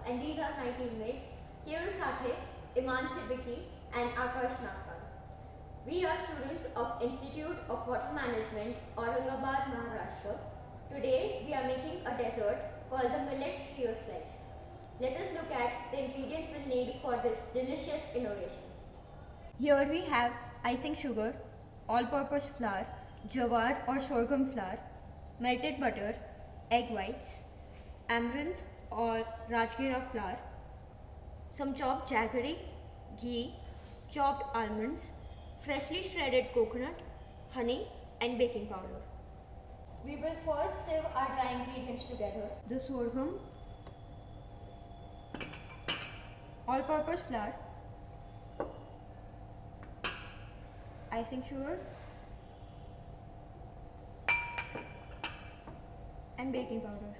and these are my teammates Keyur Sathe, Iman Siddiqui and Akash Nagpal. We are students of Institute of Hotel Management, Aurangabad, Maharashtra. Today we are making a dessert called the Millet Trio Slice. Let us look at the ingredients we'll need for this delicious innovation. Here we have icing sugar, all-purpose flour, jawar or sorghum flour, melted butter, egg whites, amaranth or rajgira flour, some chopped jaggery, ghee, chopped almonds, freshly shredded coconut, honey and baking powder. We will first sieve our dry ingredients together. The sorghum, all-purpose flour, icing sugar and baking powder.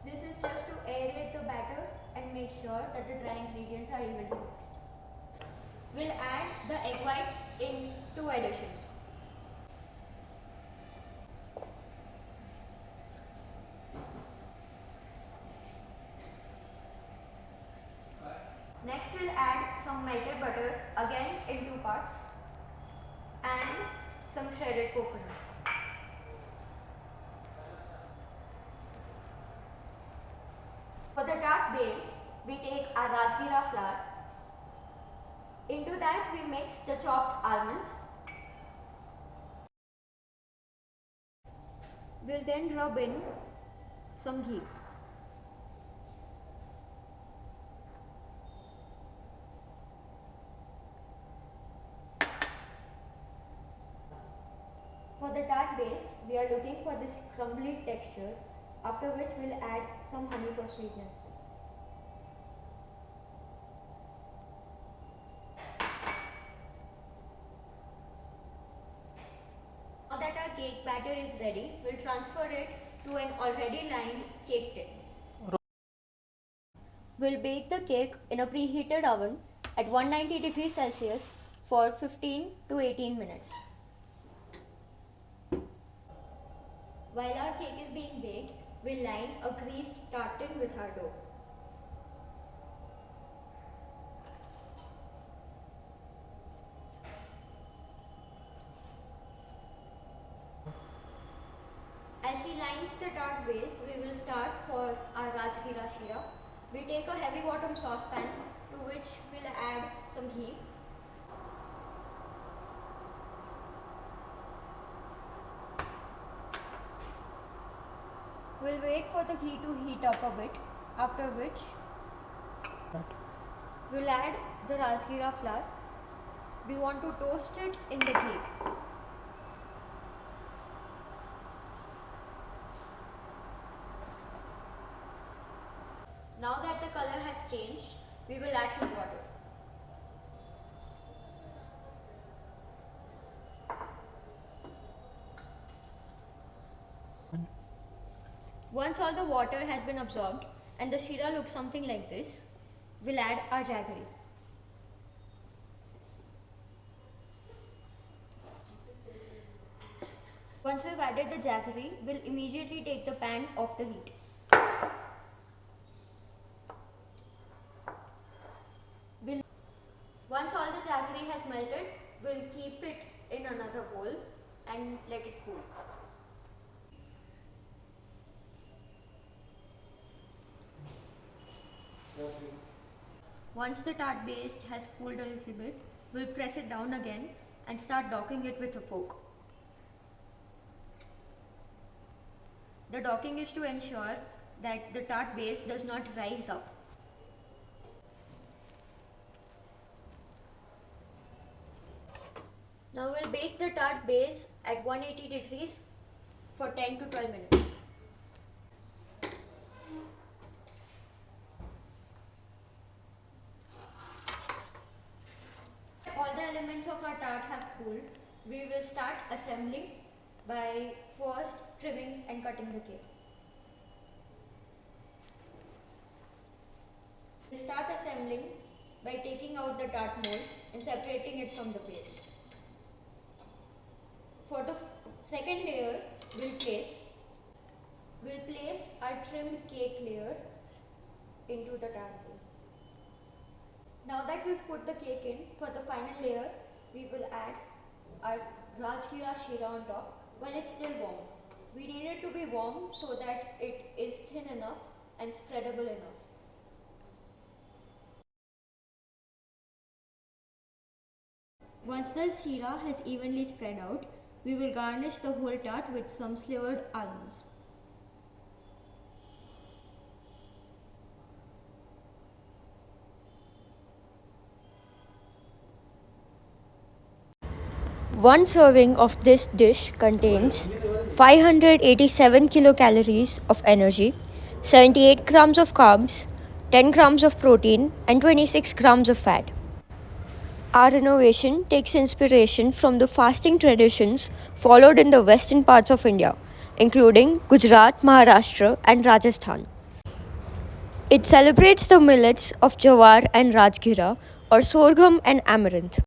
This is just to aerate the batter and make sure that the dry ingredients are evenly mixed. We'll add the egg whites in 2 additions. Next we'll add some melted butter again in 2 parts and some shredded coconut. For the tart base, we take our rajgira flour. Into that we mix the chopped almonds. We'll then rub in some ghee. For the tart base, we are looking for this crumbly texture, after which we'll add some honey for sweetness. Now that our cake batter is ready, we'll transfer it to an already lined cake tin. We'll bake the cake in a preheated oven at 190 degrees Celsius for 15 to 18 minutes. While our cake is being baked, we'll line a greased tart tin with our dough. As she lines the tart base, we will start for our rajgira shira. We take a heavy bottom saucepan to which we'll add some ghee. We'll wait for the ghee to heat up a bit, after which we'll add the rajgira flour. We want to toast it in the ghee. Now that the color has changed, we will add some water. Once all the water has been absorbed and the shira looks something like this, we'll add our jaggery. Once we've added the jaggery, we'll immediately take the pan off the heat. Once all the jaggery has melted, we'll keep it in another bowl and let it cool. Once the tart base has cooled a little bit, we'll press it down again and start docking it with a fork. The docking is to ensure that the tart base does not rise up. Now we'll bake the tart base at 180 degrees for 10 to 12 minutes. All the elements of our tart have cooled. We will start assembling by first trimming and cutting the cake. We'll start assembling by taking out the tart mold and separating it from the base. For the second layer, we'll place We'll place our trimmed cake layer into the tart base. Now that we've put the cake in, for the final layer, we will add our Rajgira Shira on top while it's still warm. We need it to be warm so that it is thin enough and spreadable enough. Once the Shira has evenly spread out, we will garnish the whole tart with some slivered almonds. One serving of this dish contains 587 kilocalories of energy, 78 grams of carbs, 10 grams of protein, and 26 grams of fat. Our innovation takes inspiration from the fasting traditions followed in the western parts of India, including Gujarat, Maharashtra, and Rajasthan. It celebrates the millets of jawar and rajgira, or sorghum and amaranth.